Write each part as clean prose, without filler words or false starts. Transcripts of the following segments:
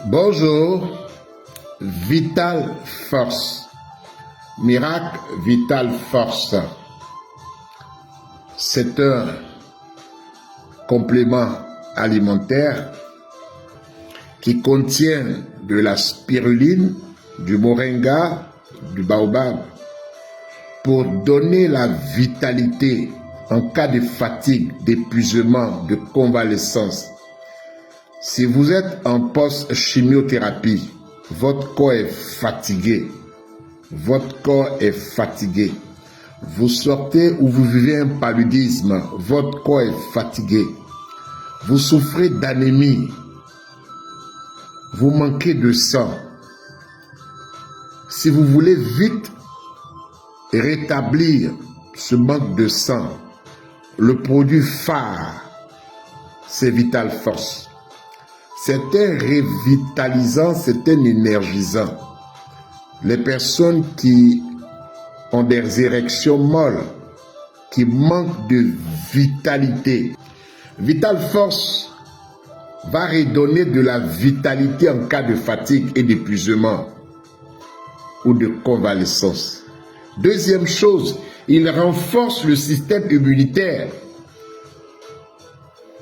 Bonjour, Vital Force, Miracle Vital Force. C'est un complément alimentaire qui contient de la spiruline, du moringa, du baobab pour donner la vitalité en cas de fatigue, d'épuisement, de convalescence. Si vous êtes en post-chimiothérapie, votre corps est fatigué. Votre corps est fatigué. Vous sortez ou vous vivez un paludisme, votre corps est fatigué. Vous souffrez d'anémie. Vous manquez de sang. Si vous voulez vite rétablir ce manque de sang, le produit phare, c'est Vital Force. C'est un revitalisant, c'est un énergisant. Les personnes qui ont des érections molles, qui manquent de vitalité, Vital Force va redonner de la vitalité en cas de fatigue et d'épuisement ou de convalescence. Deuxième chose, il renforce le système immunitaire.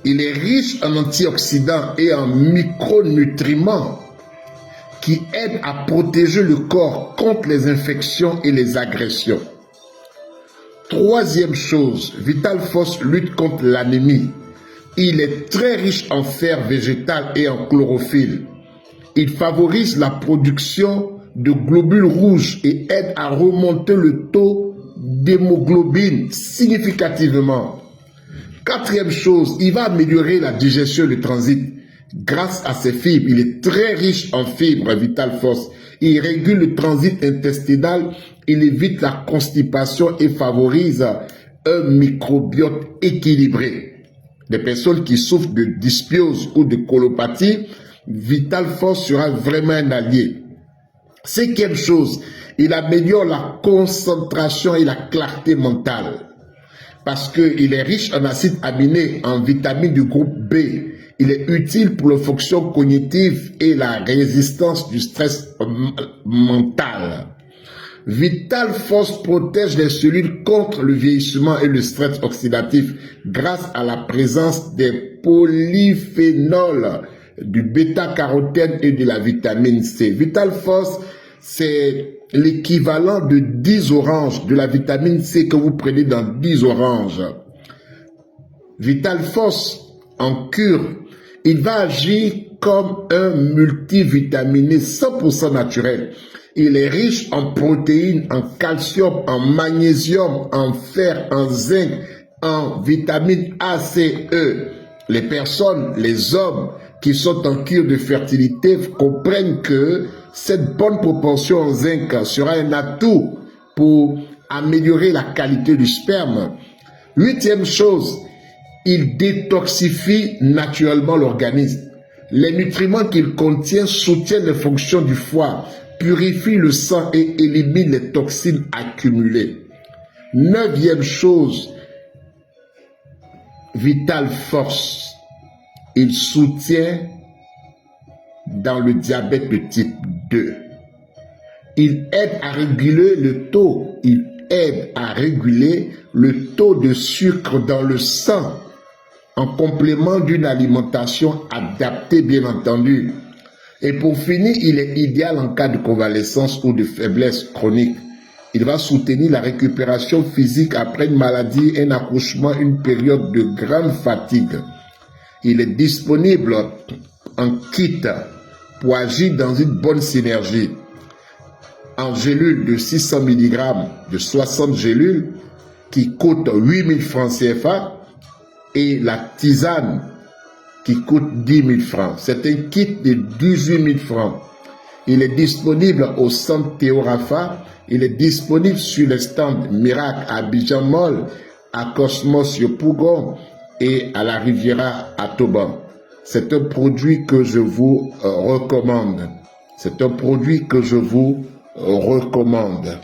Il est riche en antioxydants et en micronutriments qui aident à protéger le corps contre les infections et les agressions. Troisième chose, Vital Force lutte contre l'anémie. Il est très riche en fer végétal et en chlorophylle. Il favorise la production de globules rouges et aide à remonter le taux d'hémoglobine significativement. Quatrième chose, il va améliorer la digestion et le transit grâce à ses fibres. Il est très riche en fibres, Vital Force. Il régule le transit intestinal, il évite la constipation et favorise un microbiote équilibré. Des personnes qui souffrent de dysbiose ou de colopathie, Vital Force sera vraiment un allié. Cinquième chose, il améliore la concentration et la clarté mentale. Parce qu'il est riche en acides aminés, en vitamines du groupe B. Il est utile pour les fonctions cognitives et la résistance du stress mental. Vital Force protège les cellules contre le vieillissement et le stress oxydatif grâce à la présence des polyphénols, du bêta-carotène et de la vitamine C. Vital Force, c'est l'équivalent de 10 oranges, de la vitamine C que vous prenez dans 10 oranges. Vital Force, en cure, il va agir comme un multivitaminé 100% naturel. Il est riche en protéines, en calcium, en magnésium, en fer, en zinc, en vitamine A, C, E. Les personnes, les hommes qui sont en cure de fertilité comprennent que cette bonne proportion en zinc sera un atout pour améliorer la qualité du sperme. Huitième chose, il détoxifie naturellement l'organisme. Les nutriments qu'il contient soutiennent les fonctions du foie, purifient le sang et éliminent les toxines accumulées. Neuvième chose, Vital Force. Il soutient dans le diabète de type 2. Il aide à réguler le taux. Il aide à réguler le taux de sucre dans le sang en complément d'une alimentation adaptée, bien entendu. Et pour finir, il est idéal en cas de convalescence ou de faiblesse chronique. Il va soutenir la récupération physique après une maladie, un accouchement, une période de grande fatigue. Il est disponible en kit pour agir dans une bonne synergie. En gélule de 600 mg de 60 gélules qui coûte 8000 francs CFA et la tisane qui coûte 10 000 francs. C'est un kit de 18 000 francs. Il est disponible au centre Théo Rafa. Il est disponible sur les stands Miracle à Abidjan Mall, à Cosmos Yopougon et à la Riviera à Toban. C'est un produit que je vous recommande. C'est un produit que je vous recommande.